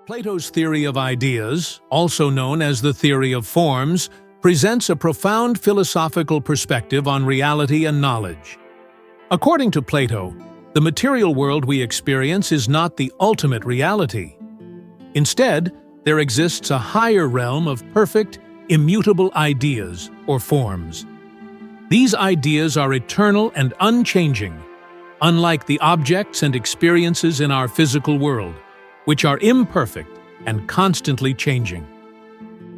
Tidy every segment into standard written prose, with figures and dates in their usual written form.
Plato's theory of ideas, also known as the theory of forms, presents a profound philosophical perspective on reality and knowledge. According to Plato, the material world we experience is not the ultimate reality. Instead, there exists a higher realm of perfect, immutable ideas, or forms. These ideas are eternal and unchanging, unlike the objects and experiences in our physical world, which are imperfect and constantly changing.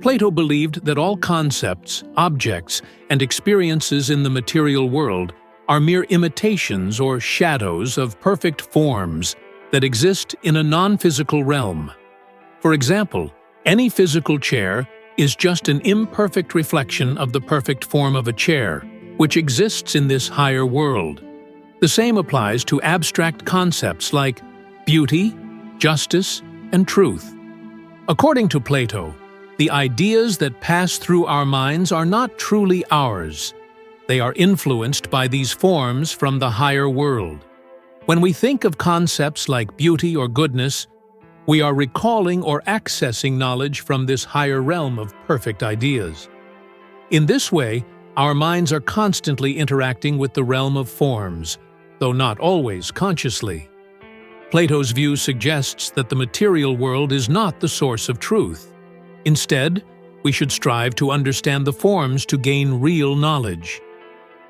Plato believed that all concepts, objects, and experiences in the material world are mere imitations or shadows of perfect forms that exist in a non-physical realm. For example, any physical chair is just an imperfect reflection of the perfect form of a chair, which exists in this higher world. The same applies to abstract concepts like beauty, justice, and truth. According to Plato, the ideas that pass through our minds are not truly ours. They are influenced by these forms from the higher world. When we think of concepts like beauty or goodness, we are recalling or accessing knowledge from this higher realm of perfect ideas. In this way, our minds are constantly interacting with the realm of forms, though not always consciously. Plato's view suggests that the material world is not the source of truth. Instead, we should strive to understand the forms to gain real knowledge.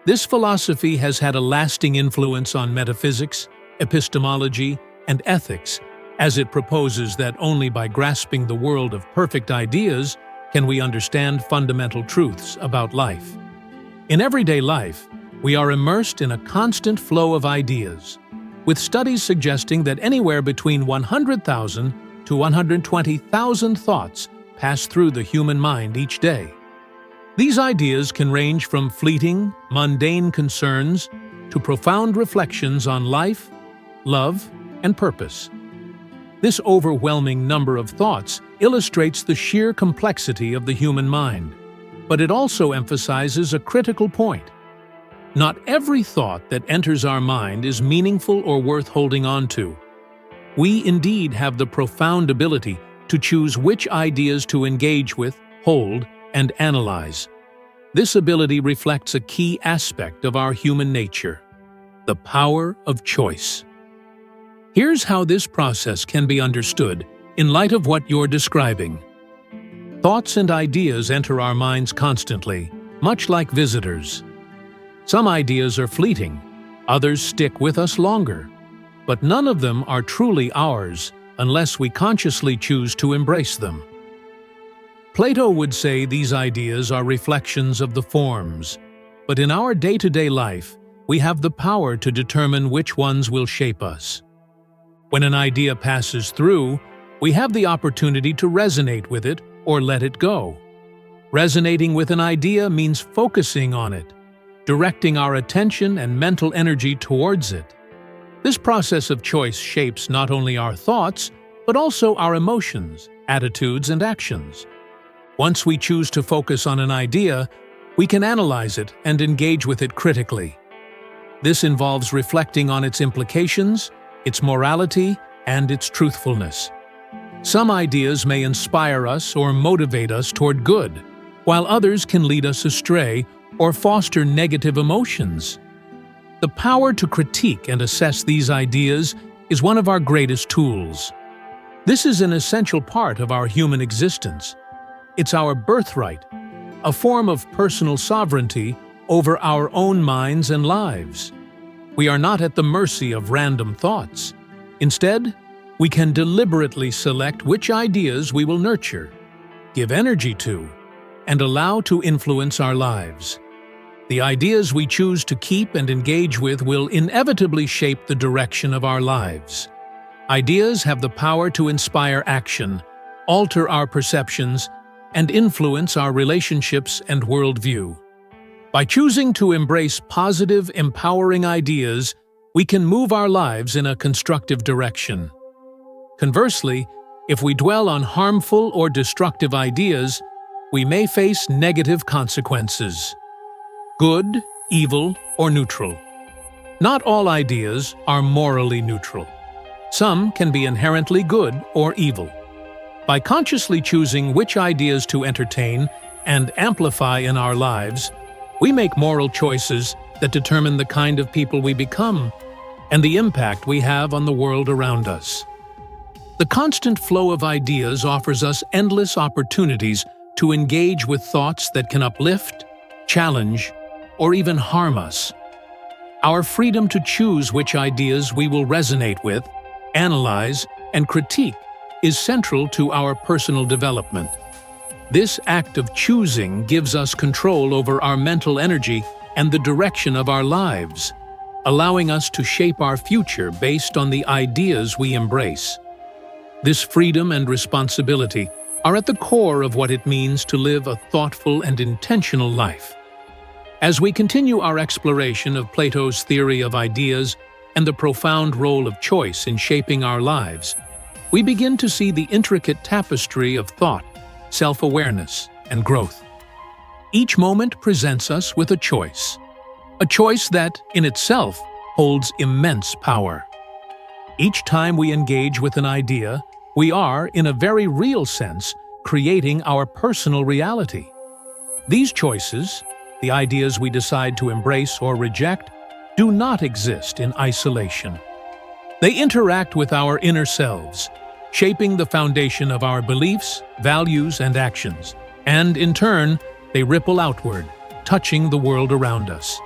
This philosophy has had a lasting influence on metaphysics, epistemology, and ethics, as it proposes that only by grasping the world of perfect ideas can we understand fundamental truths about life. In everyday life, we are immersed in a constant flow of ideas, with studies suggesting that anywhere between 100,000 to 120,000 thoughts pass through the human mind each day. These ideas can range from fleeting, mundane concerns to profound reflections on life, love, and purpose. This overwhelming number of thoughts illustrates the sheer complexity of the human mind, but it also emphasizes a critical point. Not every thought that enters our mind is meaningful or worth holding on to. We indeed have the profound ability to choose which ideas to engage with, hold, and analyze. This ability reflects a key aspect of our human nature: the power of choice. Here's how this process can be understood in light of what you're describing. Thoughts and ideas enter our minds constantly, much like visitors. Some ideas are fleeting, others stick with us longer, but none of them are truly ours unless we consciously choose to embrace them. Plato would say these ideas are reflections of the forms, but in our day-to-day life, we have the power to determine which ones will shape us. When an idea passes through, we have the opportunity to resonate with it or let it go. Resonating with an idea means focusing on it, directing our attention and mental energy towards it. This process of choice shapes not only our thoughts, but also our emotions, attitudes, and actions. Once we choose to focus on an idea, we can analyze it and engage with it critically. This involves reflecting on its implications, its morality, and its truthfulness. Some ideas may inspire us or motivate us toward good, while others can lead us astray or foster negative emotions. The power to critique and assess these ideas is one of our greatest tools. This is an essential part of our human existence. It's our birthright, a form of personal sovereignty over our own minds and lives. We are not at the mercy of random thoughts. Instead, we can deliberately select which ideas we will nurture, give energy to, and allow to influence our lives. The ideas we choose to keep and engage with will inevitably shape the direction of our lives. Ideas have the power to inspire action, alter our perceptions, and influence our relationships and worldview. By choosing to embrace positive, empowering ideas, we can move our lives in a constructive direction. Conversely, if we dwell on harmful or destructive ideas, we may face negative consequences. Good, evil, or neutral. Not all ideas are morally neutral. Some can be inherently good or evil. By consciously choosing which ideas to entertain and amplify in our lives, we make moral choices that determine the kind of people we become and the impact we have on the world around us. The constant flow of ideas offers us endless opportunities to engage with thoughts that can uplift, challenge, or even harm us. Our freedom to choose which ideas we will resonate with, analyze, and critique is central to our personal development. This act of choosing gives us control over our mental energy and the direction of our lives, allowing us to shape our future based on the ideas we embrace. This freedom and responsibility are at the core of what it means to live a thoughtful and intentional life. As we continue our exploration of Plato's theory of ideas and the profound role of choice in shaping our lives, we begin to see the intricate tapestry of thought, self-awareness, and growth. Each moment presents us with a choice that, in itself, holds immense power. Each time we engage with an idea, we are, in a very real sense, creating our personal reality. These choices, the ideas we decide to embrace or reject, do not exist in isolation. They interact with our inner selves, shaping the foundation of our beliefs, values, and actions, and, in turn, they ripple outward, touching the world around us.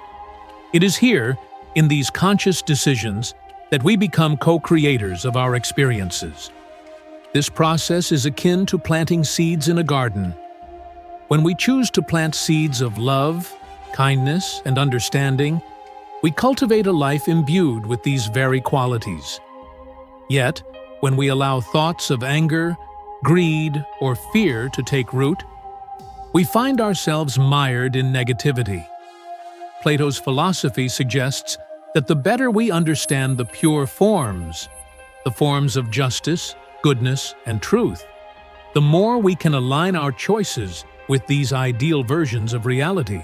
It is here, in these conscious decisions, that we become co-creators of our experiences. This process is akin to planting seeds in a garden. When we choose to plant seeds of love, kindness, and understanding, we cultivate a life imbued with these very qualities. Yet, when we allow thoughts of anger, greed, or fear to take root, we find ourselves mired in negativity. Plato's philosophy suggests that the better we understand the pure forms, the forms of justice, goodness, and truth, the more we can align our choices with these ideal versions of reality.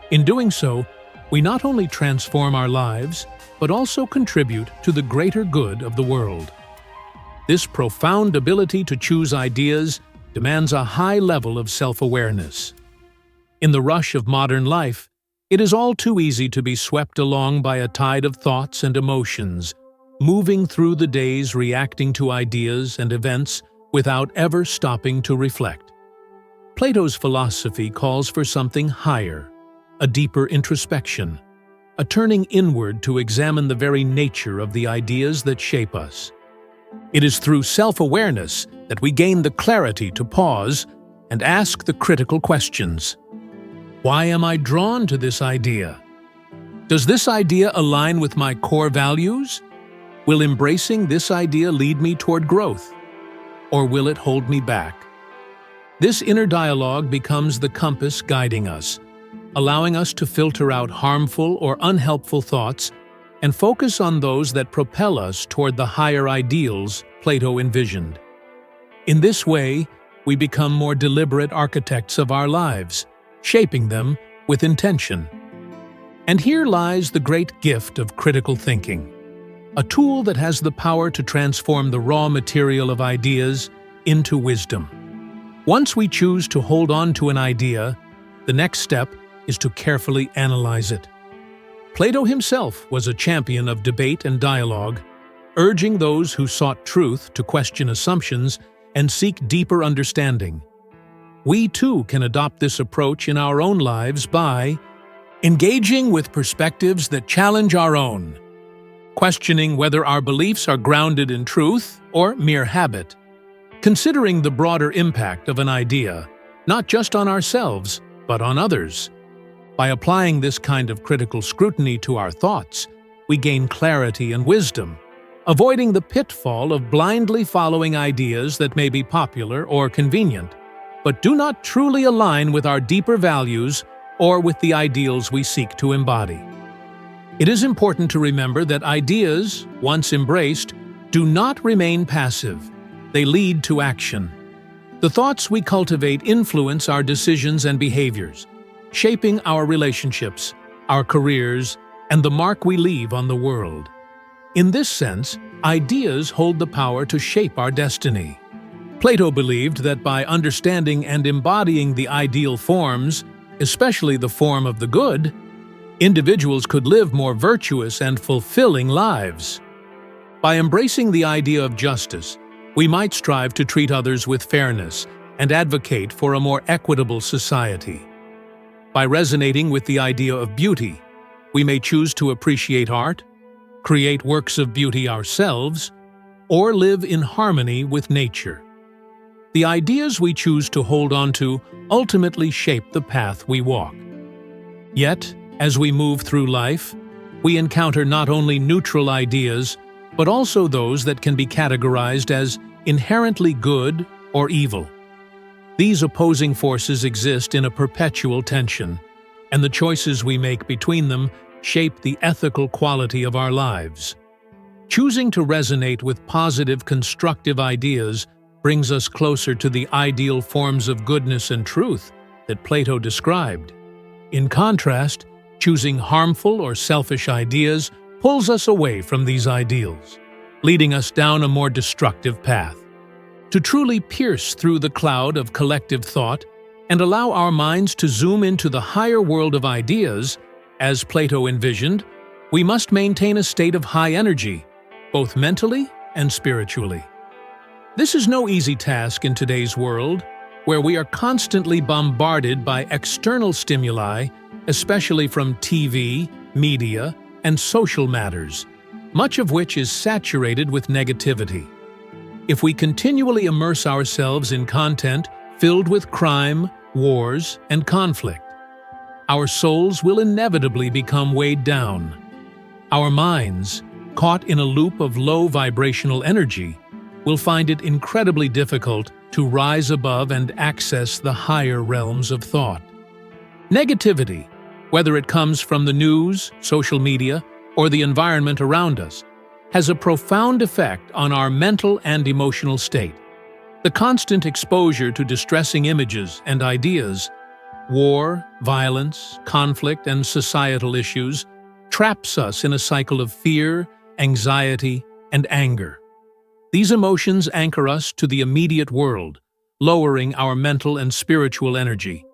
In doing so, we not only transform our lives, but also contribute to the greater good of the world. This profound ability to choose ideas demands a high level of self-awareness. In the rush of modern life, it is all too easy to be swept along by a tide of thoughts and emotions, moving through the days reacting to ideas and events without ever stopping to reflect. Plato's philosophy calls for something higher, a deeper introspection, a turning inward to examine the very nature of the ideas that shape us. It is through self-awareness that we gain the clarity to pause and ask the critical questions. Why am I drawn to this idea? Does this idea align with my core values? Will embracing this idea lead me toward growth? Or will it hold me back? This inner dialogue becomes the compass guiding us, allowing us to filter out harmful or unhelpful thoughts and focus on those that propel us toward the higher ideals Plato envisioned. In this way, we become more deliberate architects of our lives, shaping them with intention. And here lies the great gift of critical thinking, a tool that has the power to transform the raw material of ideas into wisdom. Once we choose to hold on to an idea, the next step is to carefully analyze it. Plato himself was a champion of debate and dialogue, urging those who sought truth to question assumptions and seek deeper understanding. We too can adopt this approach in our own lives by engaging with perspectives that challenge our own, questioning whether our beliefs are grounded in truth or mere habit, considering the broader impact of an idea, not just on ourselves, but on others. By applying this kind of critical scrutiny to our thoughts, we gain clarity and wisdom, avoiding the pitfall of blindly following ideas that may be popular or convenient, but do not truly align with our deeper values or with the ideals we seek to embody. It is important to remember that ideas, once embraced, do not remain passive. They lead to action. The thoughts we cultivate influence our decisions and behaviors, shaping our relationships, our careers, and the mark we leave on the world. In this sense, ideas hold the power to shape our destiny. Plato believed that by understanding and embodying the ideal forms, especially the form of the good, individuals could live more virtuous and fulfilling lives. By embracing the idea of justice, we might strive to treat others with fairness and advocate for a more equitable society. By resonating with the idea of beauty, we may choose to appreciate art, create works of beauty ourselves, or live in harmony with nature. The ideas we choose to hold on to ultimately shape the path we walk. Yet, as we move through life, we encounter not only neutral ideas, but also those that can be categorized as inherently good or evil. These opposing forces exist in a perpetual tension, and the choices we make between them shape the ethical quality of our lives. Choosing to resonate with positive, constructive ideas brings us closer to the ideal forms of goodness and truth that Plato described. In contrast, choosing harmful or selfish ideas pulls us away from these ideals, leading us down a more destructive path. To truly pierce through the cloud of collective thought and allow our minds to zoom into the higher world of ideas, as Plato envisioned, we must maintain a state of high energy, both mentally and spiritually. This is no easy task in today's world, where we are constantly bombarded by external stimuli, especially from TV, media, and social matters, much of which is saturated with negativity. If we continually immerse ourselves in content filled with crime, wars, and conflict, our souls will inevitably become weighed down. Our minds, caught in a loop of low vibrational energy, will find it incredibly difficult to rise above and access the higher realms of thought. Negativity, whether it comes from the news, social media, or the environment around us, has a profound effect on our mental and emotional state. The constant exposure to distressing images and ideas, war, violence, conflict, and societal issues traps us in a cycle of fear, anxiety, and anger. These emotions anchor us to the immediate world, lowering our mental and spiritual energy.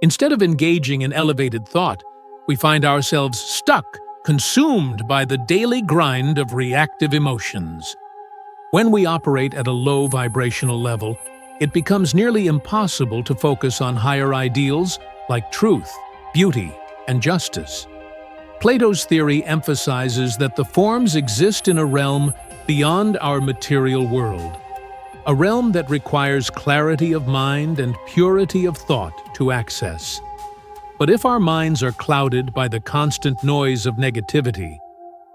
Instead of engaging in elevated thought, we find ourselves stuck, consumed by the daily grind of reactive emotions. When we operate at a low vibrational level, it becomes nearly impossible to focus on higher ideals like truth, beauty, and justice. Plato's theory emphasizes that the forms exist in a realm beyond our material world, a realm that requires clarity of mind and purity of thought to access. But if our minds are clouded by the constant noise of negativity,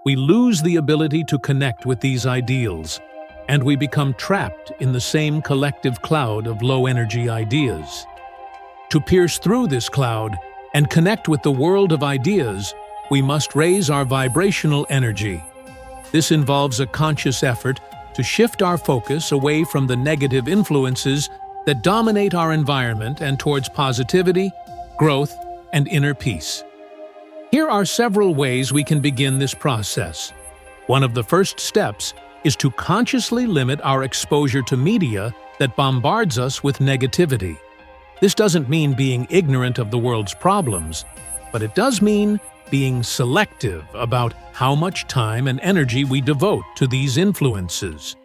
we lose the ability to connect with these ideals, and we become trapped in the same collective cloud of low-energy ideas. To pierce through this cloud and connect with the world of ideas, we must raise our vibrational energy. This involves a conscious effort to shift our focus away from the negative influences that dominate our environment and towards positivity, growth, and inner peace. Here are several ways we can begin this process. One of the first steps is to consciously limit our exposure to media that bombards us with negativity. This doesn't mean being ignorant of the world's problems, but it does mean being selective about how much time and energy we devote to these influences.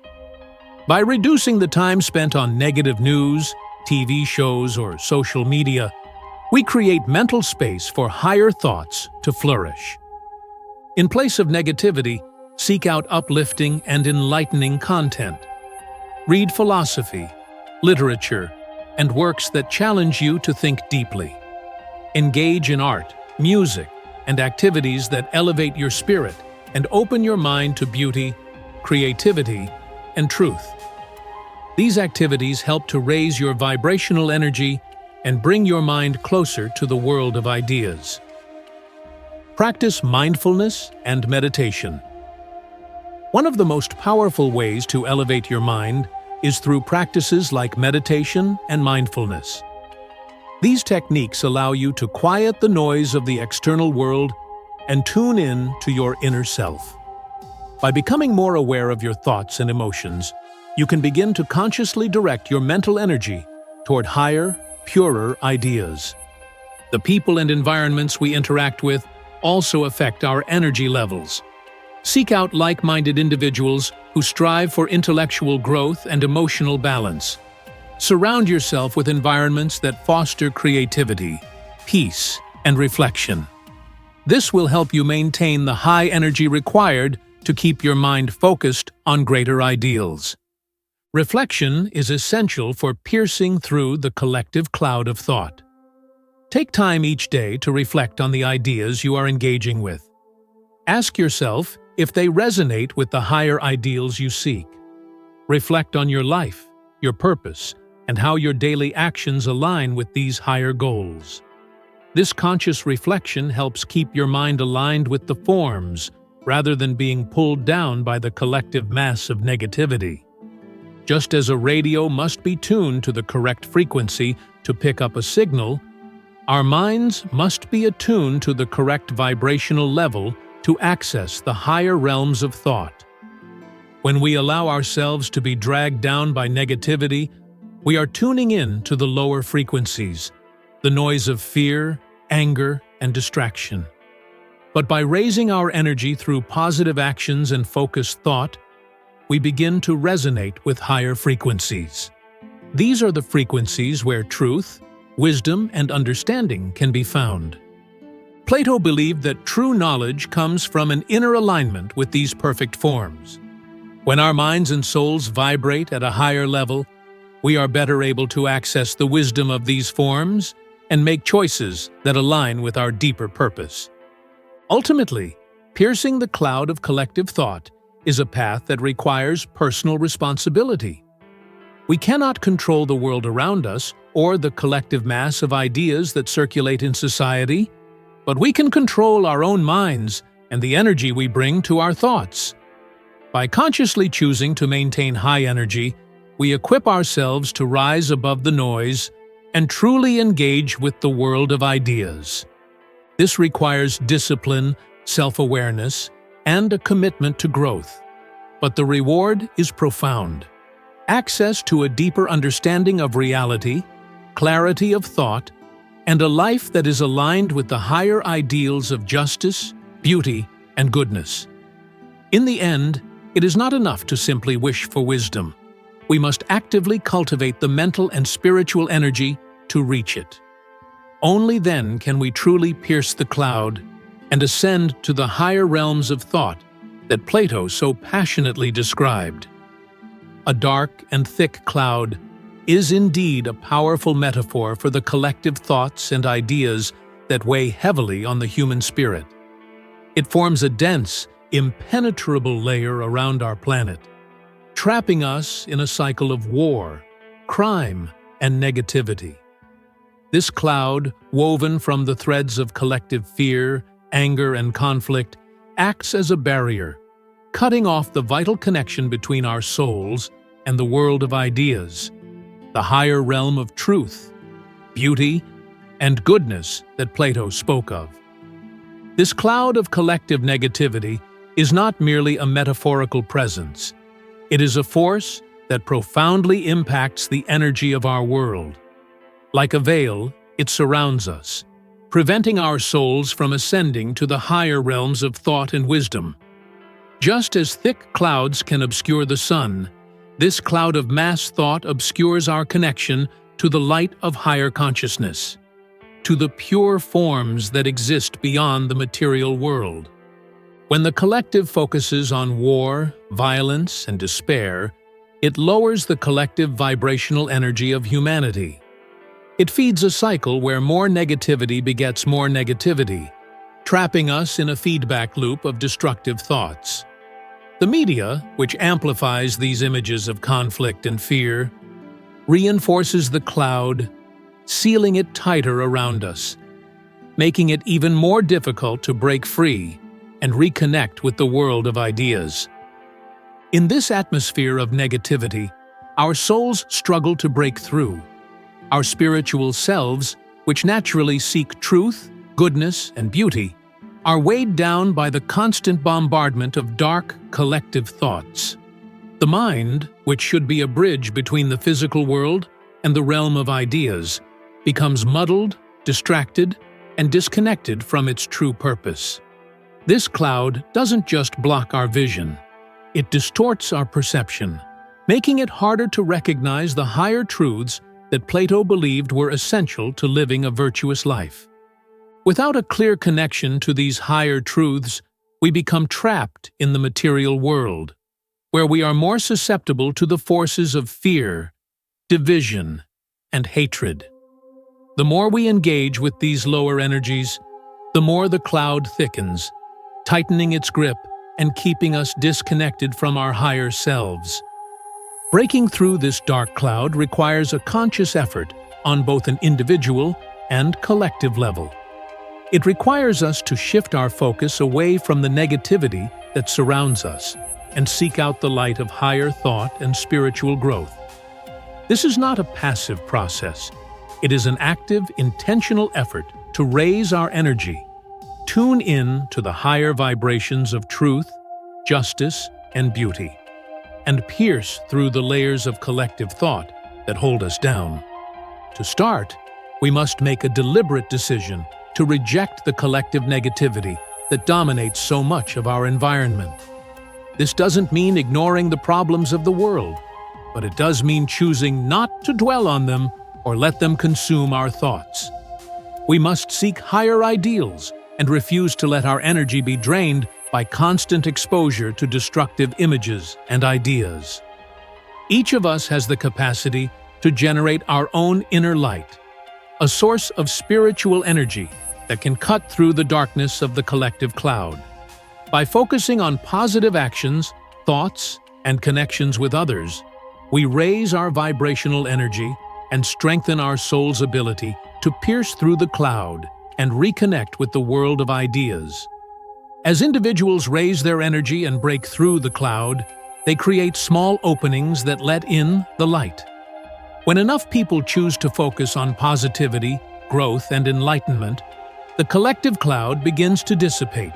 By reducing the time spent on negative news, TV shows, or social media, we create mental space for higher thoughts to flourish. In place of negativity, seek out uplifting and enlightening content. Read philosophy, literature, and works that challenge you to think deeply. Engage in art, music, and activities that elevate your spirit and open your mind to beauty, creativity, and truth. These activities help to raise your vibrational energy and bring your mind closer to the world of ideas. Practice mindfulness and meditation. One of the most powerful ways to elevate your mind is through practices like meditation and mindfulness. These techniques allow you to quiet the noise of the external world and tune in to your inner self. By becoming more aware of your thoughts and emotions, you can begin to consciously direct your mental energy toward higher, purer ideas. The people and environments we interact with also affect our energy levels. Seek out like-minded individuals who strive for intellectual growth and emotional balance. Surround yourself with environments that foster creativity, peace, and reflection. This will help you maintain the high energy required to keep your mind focused on greater ideals. Reflection is essential for piercing through the collective cloud of thought. Take time each day to reflect on the ideas you are engaging with. Ask yourself if they resonate with the higher ideals you seek. Reflect on your life, your purpose, and how your daily actions align with these higher goals. This conscious reflection helps keep your mind aligned with the forms rather than being pulled down by the collective mass of negativity. Just as a radio must be tuned to the correct frequency to pick up a signal, our minds must be attuned to the correct vibrational level to access the higher realms of thought. When we allow ourselves to be dragged down by negativity, we are tuning in to the lower frequencies, the noise of fear, anger, and distraction. But by raising our energy through positive actions and focused thought, we begin to resonate with higher frequencies. These are the frequencies where truth, wisdom, and understanding can be found. Plato believed that true knowledge comes from an inner alignment with these perfect forms. When our minds and souls vibrate at a higher level, we are better able to access the wisdom of these forms and make choices that align with our deeper purpose. Ultimately, piercing the cloud of collective thought is a path that requires personal responsibility. We cannot control the world around us or the collective mass of ideas that circulate in society, but we can control our own minds and the energy we bring to our thoughts. By consciously choosing to maintain high energy, we equip ourselves to rise above the noise and truly engage with the world of ideas. This requires discipline, self-awareness, and a commitment to growth. But the reward is profound. Access to a deeper understanding of reality, clarity of thought, and a life that is aligned with the higher ideals of justice, beauty, and goodness. In the end, it is not enough to simply wish for wisdom. We must actively cultivate the mental and spiritual energy to reach it. Only then can we truly pierce the cloud and ascend to the higher realms of thought that Plato so passionately described. A dark and thick cloud is indeed a powerful metaphor for the collective thoughts and ideas that weigh heavily on the human spirit. It forms a dense, impenetrable layer around our planet, trapping us in a cycle of war, crime, and negativity. This cloud, woven from the threads of collective fear, anger, and conflict, acts as a barrier, cutting off the vital connection between our souls and the world of ideas, the higher realm of truth, beauty, and goodness that Plato spoke of. This cloud of collective negativity is not merely a metaphorical presence. It is a force that profoundly impacts the energy of our world. Like a veil, it surrounds us, preventing our souls from ascending to the higher realms of thought and wisdom. Just as thick clouds can obscure the sun, this cloud of mass thought obscures our connection to the light of higher consciousness, to the pure forms that exist beyond the material world. When the collective focuses on war, violence, and despair, it lowers the collective vibrational energy of humanity. It feeds a cycle where more negativity begets more negativity, trapping us in a feedback loop of destructive thoughts. The media, which amplifies these images of conflict and fear, reinforces the cloud, sealing it tighter around us, making it even more difficult to break free and reconnect with the world of ideas. In this atmosphere of negativity, our souls struggle to break through. Our spiritual selves, which naturally seek truth, goodness, and beauty, are weighed down by the constant bombardment of dark, collective thoughts. The mind, which should be a bridge between the physical world and the realm of ideas, becomes muddled, distracted, and disconnected from its true purpose. This cloud doesn't just block our vision, it distorts our perception, making it harder to recognize the higher truths that Plato believed were essential to living a virtuous life. Without a clear connection to these higher truths, we become trapped in the material world, where we are more susceptible to the forces of fear, division, and hatred. The more we engage with these lower energies, the more the cloud thickens, tightening its grip and keeping us disconnected from our higher selves. Breaking through this dark cloud requires a conscious effort on both an individual and collective level. It requires us to shift our focus away from the negativity that surrounds us and seek out the light of higher thought and spiritual growth. This is not a passive process. It is an active, intentional effort to raise our energy, tune in to the higher vibrations of truth, justice, and beauty, and pierce through the layers of collective thought that hold us down. To start, we must make a deliberate decision to reject the collective negativity that dominates so much of our environment. This doesn't mean ignoring the problems of the world, but it does mean choosing not to dwell on them or let them consume our thoughts. We must seek higher ideals and refuse to let our energy be drained by constant exposure to destructive images and ideas. Each of us has the capacity to generate our own inner light, a source of spiritual energy that can cut through the darkness of the collective cloud. By focusing on positive actions, thoughts, and connections with others, we raise our vibrational energy and strengthen our soul's ability to pierce through the cloud and reconnect with the world of ideas. As individuals raise their energy and break through the cloud, they create small openings that let in the light. When enough people choose to focus on positivity, growth, and enlightenment, the collective cloud begins to dissipate.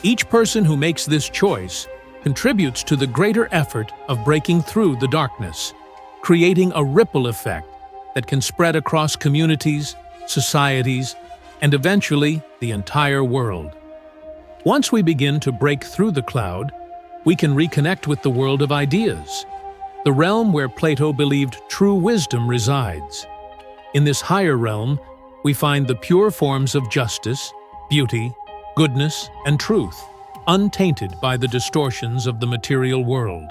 Each person who makes this choice contributes to the greater effort of breaking through the darkness, creating a ripple effect that can spread across communities, societies, and eventually the entire world. Once we begin to break through the cloud, we can reconnect with the world of ideas, the realm where Plato believed true wisdom resides. In this higher realm, we find the pure forms of justice, beauty, goodness, and truth, untainted by the distortions of the material world.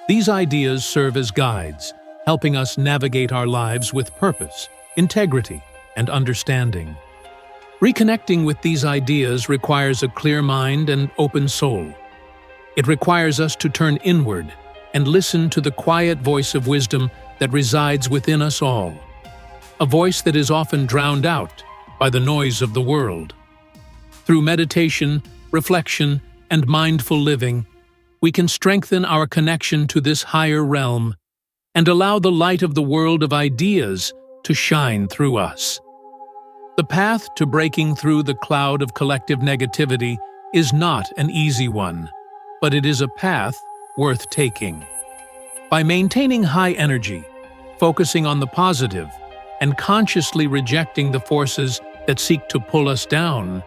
These ideas serve as guides, helping us navigate our lives with purpose, integrity, and understanding. Reconnecting with these ideas requires a clear mind and open soul. It requires us to turn inward and listen to the quiet voice of wisdom that resides within us all, a voice that is often drowned out by the noise of the world. Through meditation, reflection, and mindful living, we can strengthen our connection to this higher realm and allow the light of the world of ideas to shine through us. The path to breaking through the cloud of collective negativity is not an easy one, but it is a path worth taking. By maintaining high energy, focusing on the positive, and consciously rejecting the forces that seek to pull us down,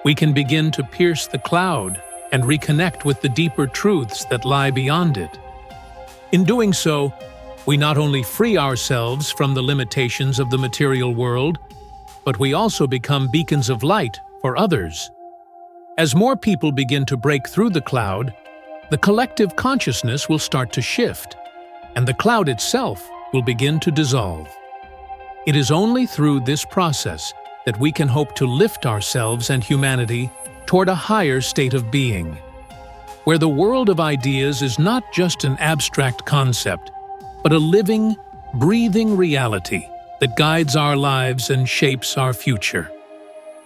we can begin to pierce the cloud and reconnect with the deeper truths that lie beyond it. In doing so, we not only free ourselves from the limitations of the material world, but we also become beacons of light for others. As more people begin to break through the cloud, the collective consciousness will start to shift, and the cloud itself will begin to dissolve. It is only through this process that we can hope to lift ourselves and humanity toward a higher state of being, where the world of ideas is not just an abstract concept, but a living, breathing reality that guides our lives and shapes our future.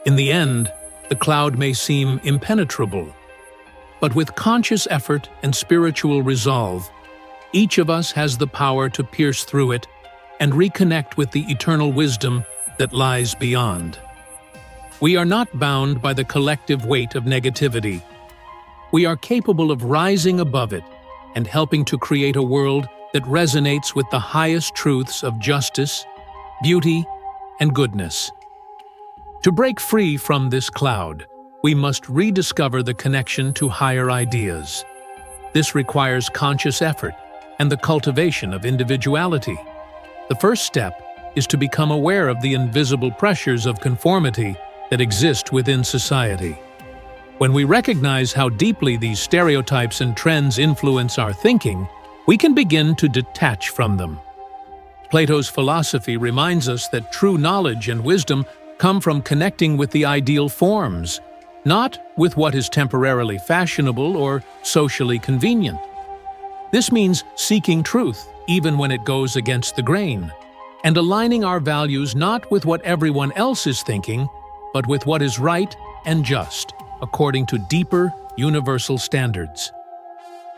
In the end, the cloud may seem impenetrable, but with conscious effort and spiritual resolve, each of us has the power to pierce through it and reconnect with the eternal wisdom that lies beyond. We are not bound by the collective weight of negativity. We are capable of rising above it and helping to create a world that resonates with the highest truths of justice, beauty, and goodness. To break free from this cloud, we must rediscover the connection to higher ideas. This requires conscious effort and the cultivation of individuality. The first step is to become aware of the invisible pressures of conformity that exist within society. When we recognize how deeply these stereotypes and trends influence our thinking, we can begin to detach from them. Plato's philosophy reminds us that true knowledge and wisdom come from connecting with the ideal forms, not with what is temporarily fashionable or socially convenient. This means seeking truth, even when it goes against the grain, and aligning our values not with what everyone else is thinking, but with what is right and just, according to deeper, universal standards.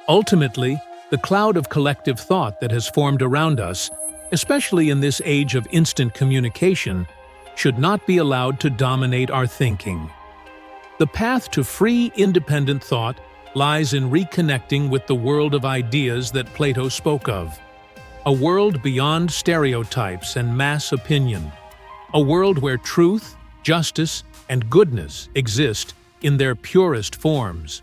Ultimately, the cloud of collective thought that has formed around us, especially in this age of instant communication, should not be allowed to dominate our thinking. The path to free, independent thought lies in reconnecting with the world of ideas that Plato spoke of. A world beyond stereotypes and mass opinion. A world where truth, justice, and goodness exist in their purest forms.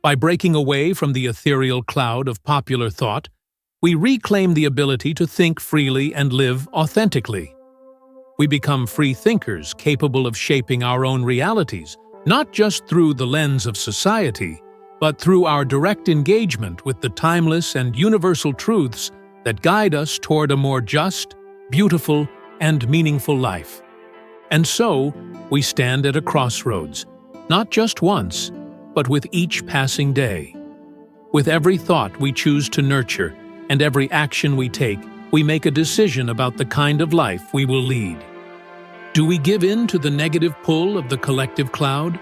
By breaking away from the ethereal cloud of popular thought, we reclaim the ability to think freely and live authentically. We become free thinkers capable of shaping our own realities, not just through the lens of society, but through our direct engagement with the timeless and universal truths that guide us toward a more just, beautiful, and meaningful life. And so, we stand at a crossroads, not just once, but with each passing day. With every thought we choose to nurture and every action we take, we make a decision about the kind of life we will lead. Do we give in to the negative pull of the collective cloud,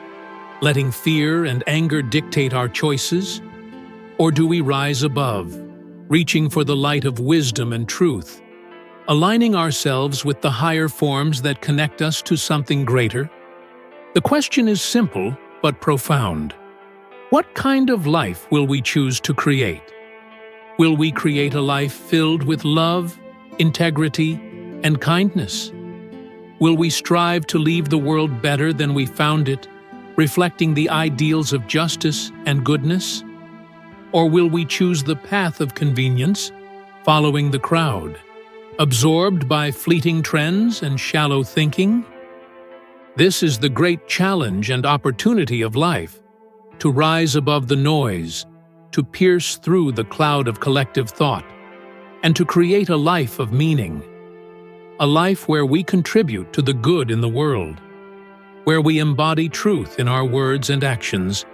letting fear and anger dictate our choices? Or do we rise above, reaching for the light of wisdom and truth, aligning ourselves with the higher forms that connect us to something greater? The question is simple but profound. What kind of life will we choose to create? Will we create a life filled with love, integrity, and kindness? Will we strive to leave the world better than we found it, reflecting the ideals of justice and goodness? Or will we choose the path of convenience, following the crowd, absorbed by fleeting trends and shallow thinking? This is the great challenge and opportunity of life, to rise above the noise, to pierce through the cloud of collective thought, and to create a life of meaning. A life where we contribute to the good in the world, where we embody truth in our words and actions,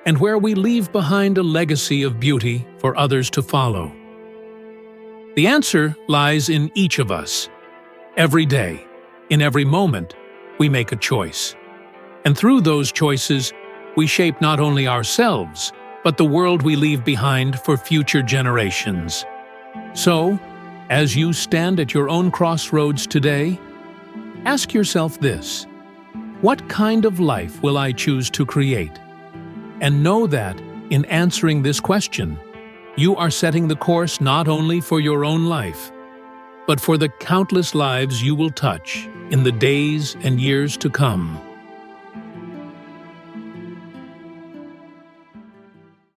and where we leave behind a legacy of beauty for others to follow. The answer lies in each of us. Every day, in every moment, we make a choice. And through those choices, we shape not only ourselves, but the world we leave behind for future generations. So, as you stand at your own crossroads today, ask yourself this: what kind of life will I choose to create? And know that, in answering this question, you are setting the course not only for your own life, but for the countless lives you will touch in the days and years to come.